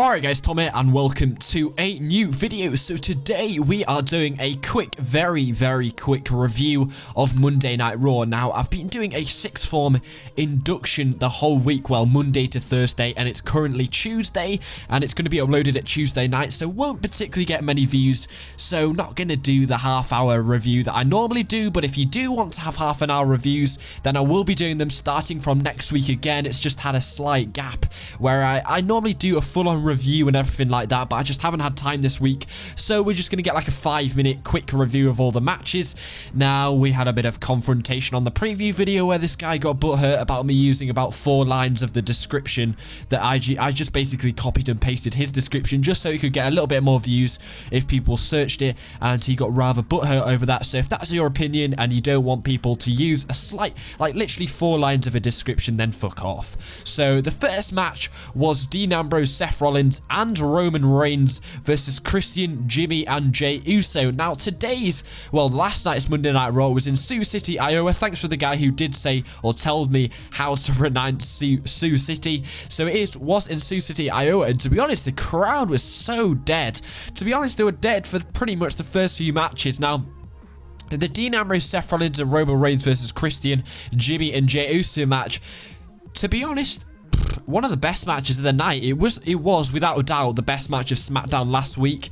Alright guys, Tom here and welcome to a new video. So today we are doing a quick, very quick review of Monday Night Raw. Now, I've been doing a sixth form induction the whole week, well, Monday to Thursday, and it's currently Tuesday, and it's going to be uploaded at Tuesday night, so won't particularly get many views, so not going to do the half-hour review that I normally do, but if you do want to have half-an-hour reviews, then I will be doing them starting from next week again. It's just had a slight gap where I normally do a full-on review and everything like that, but I just haven't had time this week, so we're just going to get like a 5-minute quick review of all the matches. Now, we had a bit of confrontation on the preview video where this guy got butthurt about me using about 4 lines of the description that I just basically copied and pasted his description just so he could get a little bit more views if people searched it, and he got rather butthurt over that. So if that's your opinion and you don't want people to use a slight, like literally 4 lines of a description, then fuck off. So the first match was Dean Ambrose, Seth Rollins and Roman Reigns versus Christian, Jimmy and Jey Uso. Now last night's Monday Night Raw was in Sioux City, Iowa. Thanks for the guy who did say or told me how to pronounce Sioux City. So it was in Sioux City, Iowa, and to be honest, the crowd was so dead. To be honest, they were dead for pretty much the first few matches. Now, the Dean Ambrose, Seth Rollins and Roman Reigns versus Christian, Jimmy and Jey Uso match, to be honest, one of the best matches of the night. It was without a doubt the best match of SmackDown last week.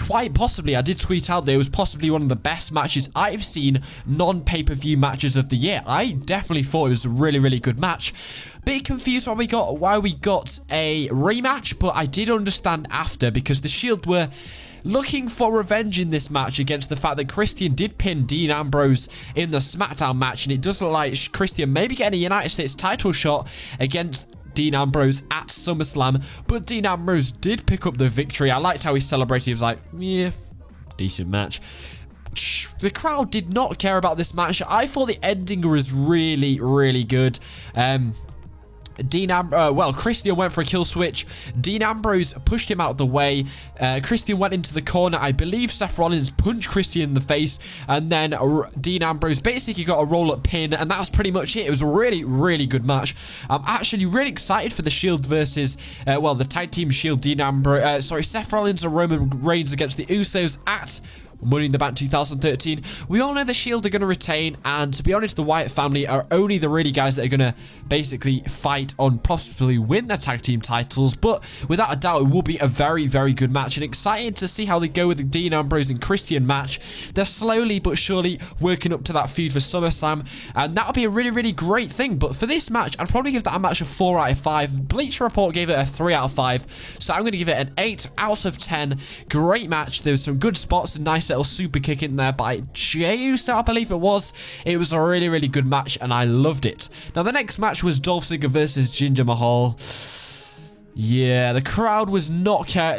Quite possibly, I did tweet out that it was possibly one of the best matches I've seen, non-pay-per-view matches of the year. I definitely thought it was a really good match. Bit confused why we got a rematch, but I did understand after, because the Shield were looking for revenge in this match against the fact that Christian did pin Dean Ambrose in the SmackDown match, and it does look like Christian maybe getting a United States title shot against Dean Ambrose at SummerSlam, but Dean Ambrose did pick up the victory. I liked how he celebrated. He was like, yeah, decent match. The crowd did not care about this match. I thought the ending was really good. Christian went for a kill switch. Dean Ambrose pushed him out of the way. Christian went into the corner. I believe Seth Rollins punched Christian in the face, and then Dean Ambrose basically got a roll-up pin, and that was pretty much it. It was a really good match. I'm actually really excited for the Shield versus, the tag team Shield, Seth Rollins and Roman Reigns against the Usos at Money in the Bank 2013. We all know the Shield are going to retain, and to be honest, the Wyatt family are only the really guys that are going to basically fight on, possibly win their tag team titles, but without a doubt, it will be a very good match, and excited to see how they go with the Dean Ambrose and Christian match. They're slowly but surely working up to that feud for SummerSlam, and that'll be a really great thing. But for this match, I'd probably give that a match a 4 out of 5. Bleacher Report gave it a 3 out of 5, so I'm going to give it an 8 out of 10. Great match. There was some good spots, a nice little super kick in there by Jey Uso, I believe it was. It was a really good match, and I loved it. Now, the next match was Dolph Ziggler versus Jinder Mahal. Yeah, the crowd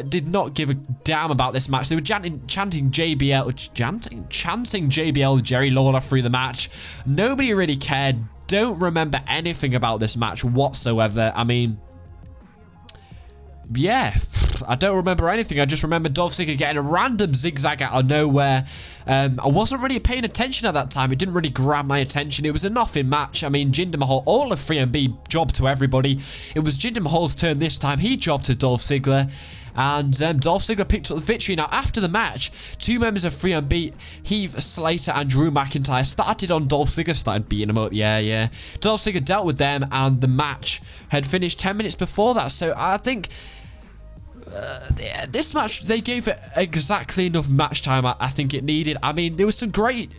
did not give a damn about this match. They were chanting JBL, Jerry Lawler, through the match. Nobody really cared. Don't remember anything about this match whatsoever. I mean, yeah, I don't remember anything. I just remember Dolph Ziggler getting a random zigzag out of nowhere. I wasn't really paying attention at that time. It didn't really grab my attention. It was a nothing match. I mean, Jinder Mahal, all of 3MB jobbed to everybody. It was Jinder Mahal's turn this time. He jobbed to Dolph Ziggler, and Dolph Ziggler picked up the victory. Now, after the match, 2 members of 3MB, Heath Slater and Drew McIntyre, started on Dolph Ziggler, started beating him up. Yeah. Dolph Ziggler dealt with them, and the match had finished 10 minutes before that. So I think this match, they gave it exactly enough match time I think it needed. I mean, there was some great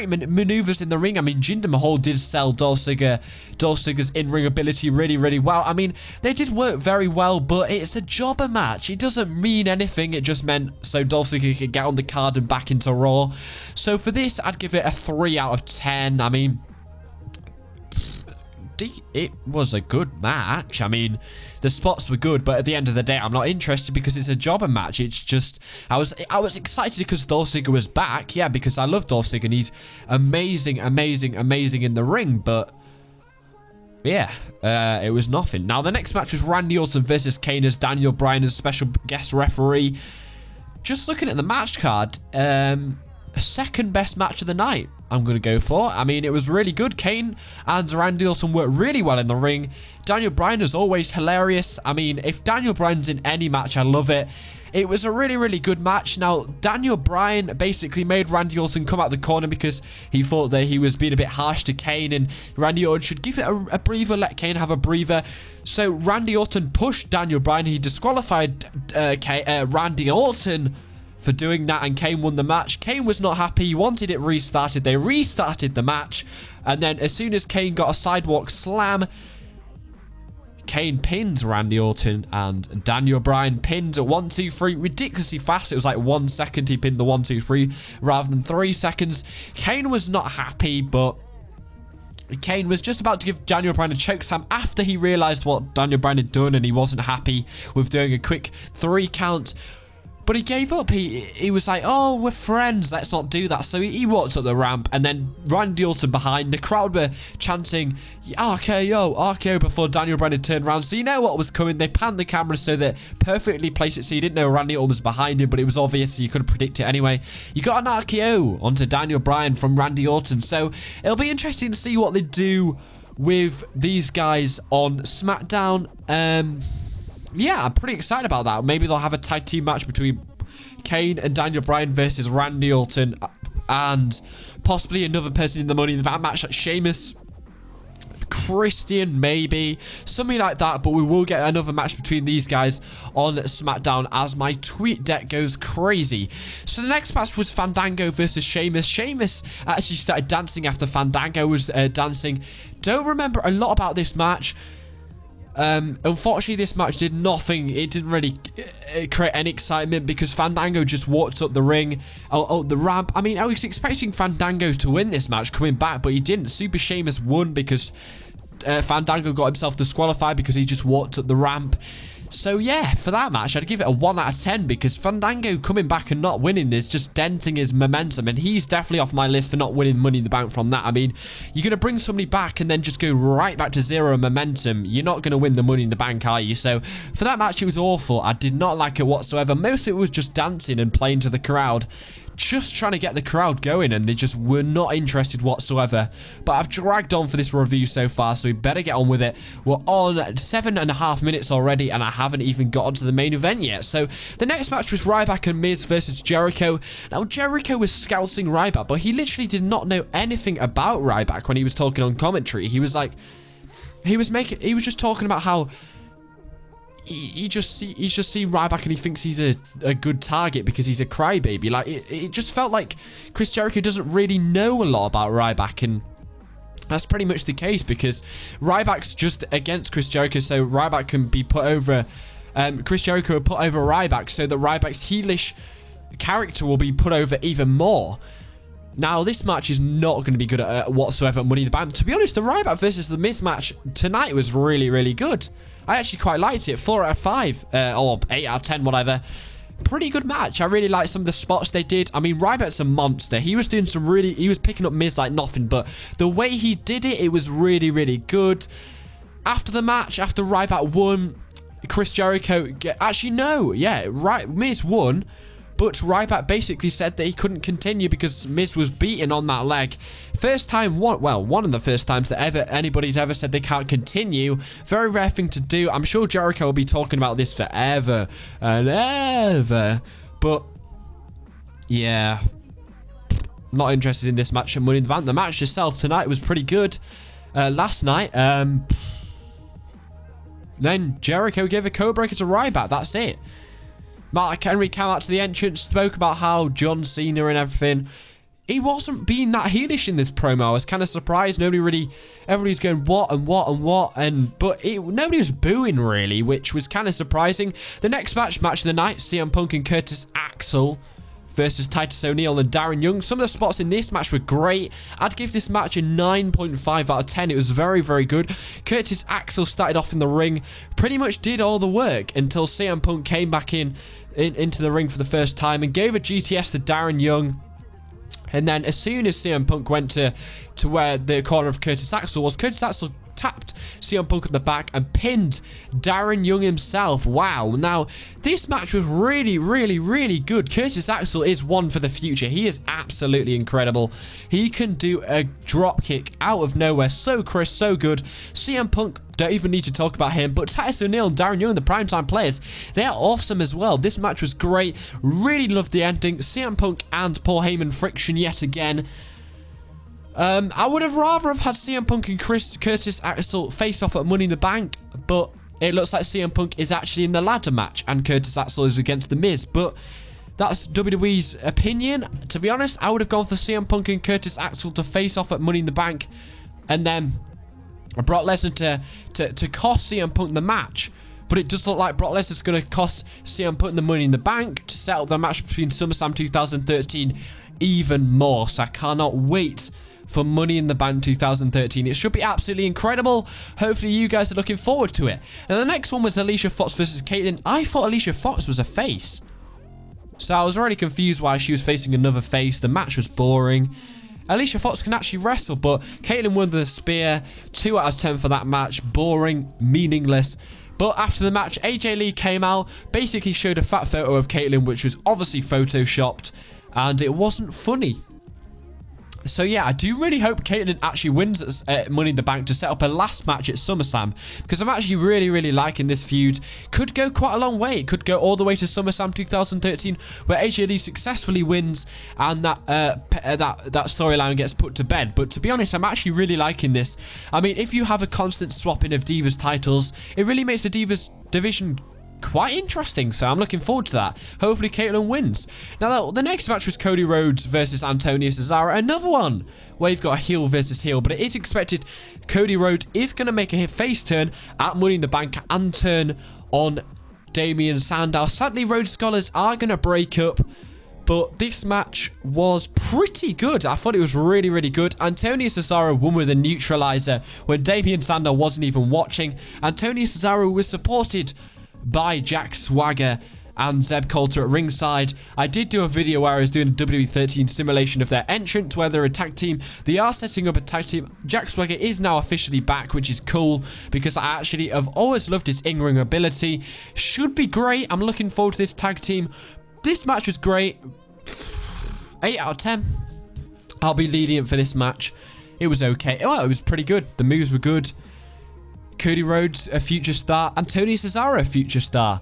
maneuvers in the ring. I mean, Jinder Mahal did sell Dolph Ziggler's in-ring ability really well. I mean, they did work very well, but it's a jobber match. It doesn't mean anything. It just meant so Dolph Ziggler could get on the card and back into Raw. So for this, I'd give it a 3 out of 10. I mean, it was a good match. I mean, the spots were good, but at the end of the day, I'm not interested because it's a jobber match. It's just, I was excited because Dolph Ziggler was back. Yeah, because I love Dolph Ziggler and he's amazing in the ring, but yeah, it was nothing. Now, the next match was Randy Orton versus Kane as Daniel Bryan as special guest referee. Just looking at the match card, second best match of the night. I'm going to go for. I mean, it was really good. Kane and Randy Orton worked really well in the ring. Daniel Bryan is always hilarious. I mean, if Daniel Bryan's in any match, I love it. It was a really, really good match. Now, Daniel Bryan basically made Randy Orton come out the corner because he thought that he was being a bit harsh to Kane, and Randy Orton should give it a breather, let Kane have a breather. So Randy Orton pushed Daniel Bryan. He disqualified Randy Orton for doing that, and Kane won the match. Kane was not happy. He wanted it restarted. They restarted the match, and then as soon as Kane got a sidewalk slam, Kane pins Randy Orton, and Daniel Bryan pinned 1, 2, 3 ridiculously fast. It was like 1 second he pinned the 1, 2, 3 rather than 3 seconds. Kane was not happy, but Kane was just about to give Daniel Bryan a chokeslam after he realized what Daniel Bryan had done, and he wasn't happy with doing a quick 3 count. But he gave up. He was like, oh, we're friends. Let's not do that. So he walked up the ramp, and then Randy Orton behind. The crowd were chanting, RKO, RKO, before Daniel Bryan had turned around. So you know what was coming. They panned the camera so that perfectly placed it so you didn't know Randy Orton was behind him, but it was obvious, so you could predict it anyway. You got an RKO onto Daniel Bryan from Randy Orton. So it'll be interesting to see what they do with these guys on SmackDown. Yeah, I'm pretty excited about that. Maybe they'll have a tag team match between Kane and Daniel Bryan versus Randy Orton, and possibly another person in the Money in the Bank match, like Sheamus, Christian, maybe something like that. But we will get another match between these guys on SmackDown as my tweet deck goes crazy. So the next match was Fandango versus Sheamus. Sheamus actually started dancing after Fandango was dancing. Don't remember a lot about this match. Unfortunately, this match did nothing. It didn't really create any excitement because Fandango just walked up the ring, up the ramp. I mean, I was expecting Fandango to win this match coming back, but he didn't. Super Sheamus won because Fandango got himself disqualified because he just walked up the ramp. So yeah, for that match, I'd give it a 1 out of 10 because Fandango coming back and not winning is just denting his momentum, and he's definitely off my list for not winning Money in the Bank from that. I mean, you're going to bring somebody back and then just go right back to 0 momentum. You're not going to win the Money in the Bank, are you? So for that match, it was awful. I did not like it whatsoever. Most of it was just dancing and playing to the crowd, just trying to get the crowd going, and they just were not interested whatsoever. But I've dragged on for this review so far, so we better get on with it. We're on 7.5 minutes already, and I haven't even got onto the main event yet. So the next match was Ryback and Miz versus Jericho. Now Jericho was scouting Ryback, but he literally did not know anything about Ryback when he was talking on commentary. He was like, he was just talking about how he's just seen Ryback and he thinks he's a good target because he's a crybaby. Like, it just felt like Chris Jericho doesn't really know a lot about Ryback, and that's pretty much the case because Ryback's just against Chris Jericho, so Ryback can be put over. Chris Jericho will put over Ryback so that Ryback's heelish character will be put over even more. Now, this match is not going to be good whatsoever at Money in the Bank. To be honest, the Ryback versus the Miz match tonight was really, really good. I actually quite liked it. 4 out of 5, or 8 out of 10, whatever. Pretty good match. I really liked some of the spots they did. I mean, Ryback's a monster. He was doing some really, he was picking up Miz like nothing, but the way he did it, it was really, really good. After the match, after Ryback won, Chris Jericho, actually no, yeah, Miz won, but Ryback basically said that he couldn't continue because Miz was beaten on that leg. First time, one of the first times that anybody's ever said they can't continue. Very rare thing to do. I'm sure Jericho will be talking about this forever and ever. But, yeah, not interested in this match at Money in the Bank. The match itself tonight was pretty good. Last night, then Jericho gave a code breaker to Ryback. That's it. Mark Henry came out to the entrance, spoke about how John Cena and everything. He wasn't being that heelish in this promo. I was kind of surprised. Everybody's going what and what and what, but nobody was booing really, which was kind of surprising. The next match of the night, CM Punk and Curtis Axel versus Titus O'Neil and Darren Young. Some of the spots in this match were great. I'd give this match a 9.5 out of 10. It was very, very good. Curtis Axel started off in the ring, pretty much did all the work until CM Punk came back into the ring for the first time and gave a GTS to Darren Young. And then as soon as CM Punk went to where the corner of Curtis Axel was, Curtis Axel tapped CM Punk in the back and pinned Darren Young himself. Wow. Now, this match was really, really, really good. Curtis Axel is one for the future. He is absolutely incredible. He can do a drop kick out of nowhere. So crisp, so good. CM Punk, don't even need to talk about him, but Titus O'Neil and Darren Young, the primetime players, they are awesome as well. This match was great. Really loved the ending. CM Punk and Paul Heyman friction yet again. I would have rather have had CM Punk and Curtis Axel face off at Money in the Bank, but it looks like CM Punk is actually in the ladder match and Curtis Axel is against The Miz, but that's WWE's opinion. To be honest, I would have gone for CM Punk and Curtis Axel to face off at Money in the Bank, and then Brock Lesnar to cost CM Punk the match. But it does look like Brock Lesnar's going to cost CM Punk the Money in the Bank to settle the match between SummerSlam 2013 even more. So I cannot wait for Money in the Bank 2013. It should be absolutely incredible. Hopefully you guys are looking forward to it. Now the next one was Alicia Fox versus Kaitlyn. I thought Alicia Fox was a face, so I was already confused why she was facing another face. The match was boring. Alicia Fox can actually wrestle, but Kaitlyn won the spear. 2 out of 10 for that match. Boring, meaningless. But after the match, AJ Lee came out, basically showed a fat photo of Kaitlyn, which was obviously photoshopped, and it wasn't funny. So yeah, I do really hope Kaitlyn actually wins at Money in the Bank to set up a last match at SummerSlam, because I'm actually really, really liking this feud. Could go quite a long way. It could go all the way to SummerSlam 2013, where AJ Lee successfully wins and that storyline gets put to bed. But to be honest, I'm actually really liking this. I mean, if you have a constant swapping of Divas titles, it really makes the Divas division quite interesting, so I'm looking forward to that. Hopefully Kaitlyn wins. Now the next match was Cody Rhodes versus Antonio Cesaro, another one where you've got a heel versus heel, but it is expected Cody Rhodes is going to make a face turn at Money in the Bank and turn on Damien Sandow. Sadly, Rhodes Scholars are going to break up, but this match was pretty good. I thought it was really, really good. Antonio Cesaro won with a neutralizer when Damien Sandow wasn't even watching. Antonio Cesaro was supported by Jack Swagger and Zeb Coulter at ringside. I did do a video where I was doing a WWE 13 simulation of their entrance, where they're a tag team. They are setting up a tag team. Jack Swagger is now officially back, which is cool, because I actually have always loved his in-ring ability. Should be great. I'm looking forward to this tag team. This match was great. 8 out of 10. I'll be lenient for this match. It was okay. Well, it was pretty good. The moves were good. Cody Rhodes, a future star. Antonio Cesaro, a future star.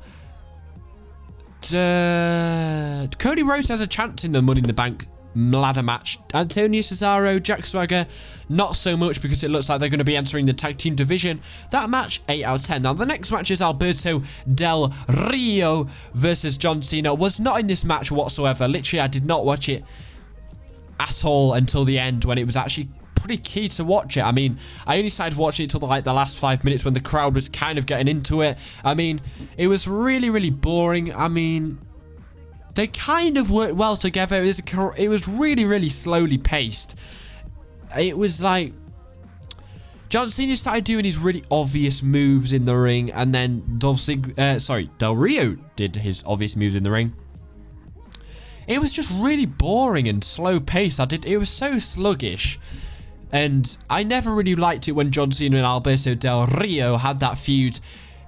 Cody Rhodes has a chance in the Money in the Bank ladder match. Antonio Cesaro, Jack Swagger, not so much, because it looks like they're going to be entering the tag team division. That match, 8 out of 10. Now, the next match is Alberto Del Rio versus John Cena. Was not in this match whatsoever. Literally, I did not watch it at all until the end, when it was actually pretty key to watch it. I mean, I only started watching it till like the last 5 minutes when the crowd was kind of getting into it. I mean, it was really, really boring. I mean, they kind of worked well together. It was really, really slowly paced. It was like John Cena started doing his really obvious moves in the ring, and then Del Rio did his obvious moves in the ring. It was just really boring and slow paced. It was so sluggish. And I never really liked it when John Cena and Alberto Del Rio had that feud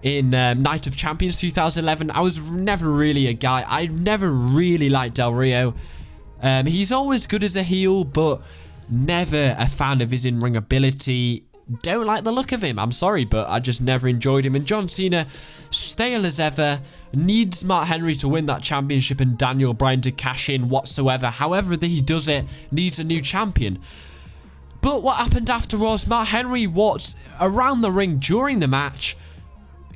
in Night of Champions 2011. I was never really a guy. I never really liked Del Rio. He's always good as a heel, but never a fan of his in-ring ability. Don't like the look of him. I'm sorry, but I just never enjoyed him. And John Cena, stale as ever, needs Mark Henry to win that championship and Daniel Bryan to cash in whatsoever. However he does it, needs a new champion. But what happened after was Mark Henry walked around the ring during the match,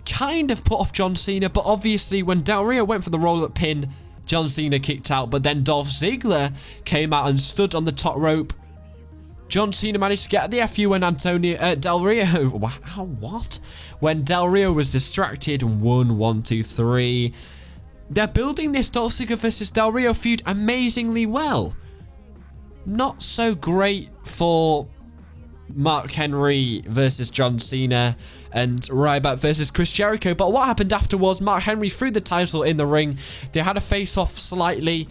kind of put off John Cena, but obviously when Del Rio went for the roll-up pin, John Cena kicked out, but then Dolph Ziggler came out and stood on the top rope. John Cena managed to get the FU when Del Rio... What? When Del Rio was distracted and won 1, 2, 3. They're building this Dolph Ziggler versus Del Rio feud amazingly well. Not so great for Mark Henry versus John Cena and Ryback versus Chris Jericho. But what happened after was Mark Henry threw the title in the ring. They had a face-off slightly.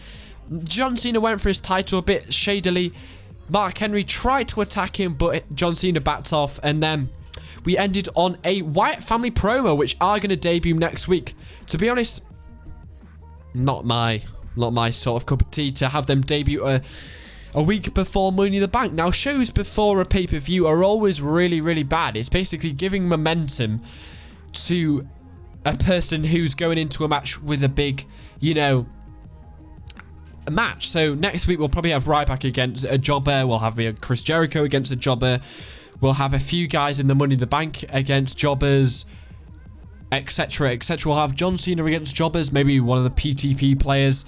John Cena went for his title a bit shadily. Mark Henry tried to attack him, but John Cena backed off. And then we ended on a Wyatt family promo, which are going to debut next week. To be honest, not my sort of cup of tea to have them debut a week before Money in the Bank. Now, shows before a pay-per-view are always really, really bad. It's basically giving momentum to a person who's going into a match with a big, you know, a match. So next week we'll probably have Ryback against a jobber. We'll have Chris Jericho against a jobber. We'll have a few guys in the Money in the Bank against jobbers, etc, etc. We'll have John Cena against jobbers, maybe one of the PTP players,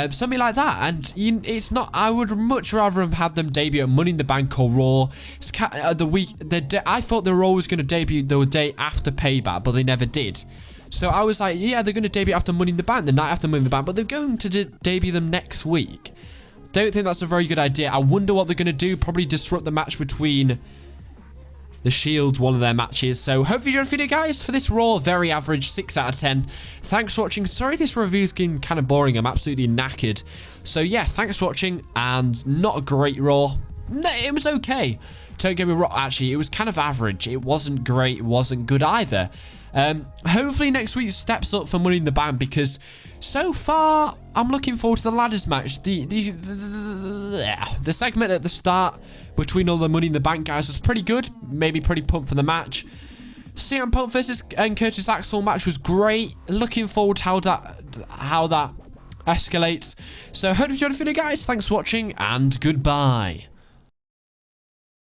something like that. And it's not, I would much rather have had them debut at Money in the Bank or Raw. It's I thought they were always going to debut the day after Payback, but they never did. So I was like, yeah, they're going to debut after Money in the Bank, the night after Money in the Bank, but they're going to debut them next week. Don't think that's a very good idea. I wonder what they're going to do. Probably disrupt the match between the Shield, one of their matches. So hopefully you enjoyed the video, guys. For this Raw, very average, 6 out of 10. Thanks for watching. Sorry this review's getting kind of boring. I'm absolutely knackered. So yeah, thanks for watching, and not a great Raw. No, it was okay. Don't get me wrong, actually, it was kind of average. It wasn't great, it wasn't good either. Hopefully next week steps up for Money in the Bank, because so far I'm looking forward to the ladders match. The segment at the start between all the Money in the Bank guys was pretty good, maybe pretty pumped for the match. CM Punk versus Curtis Axel match was great. Looking forward to how that escalates. So hope you enjoyed the video, guys. Thanks for watching, and goodbye.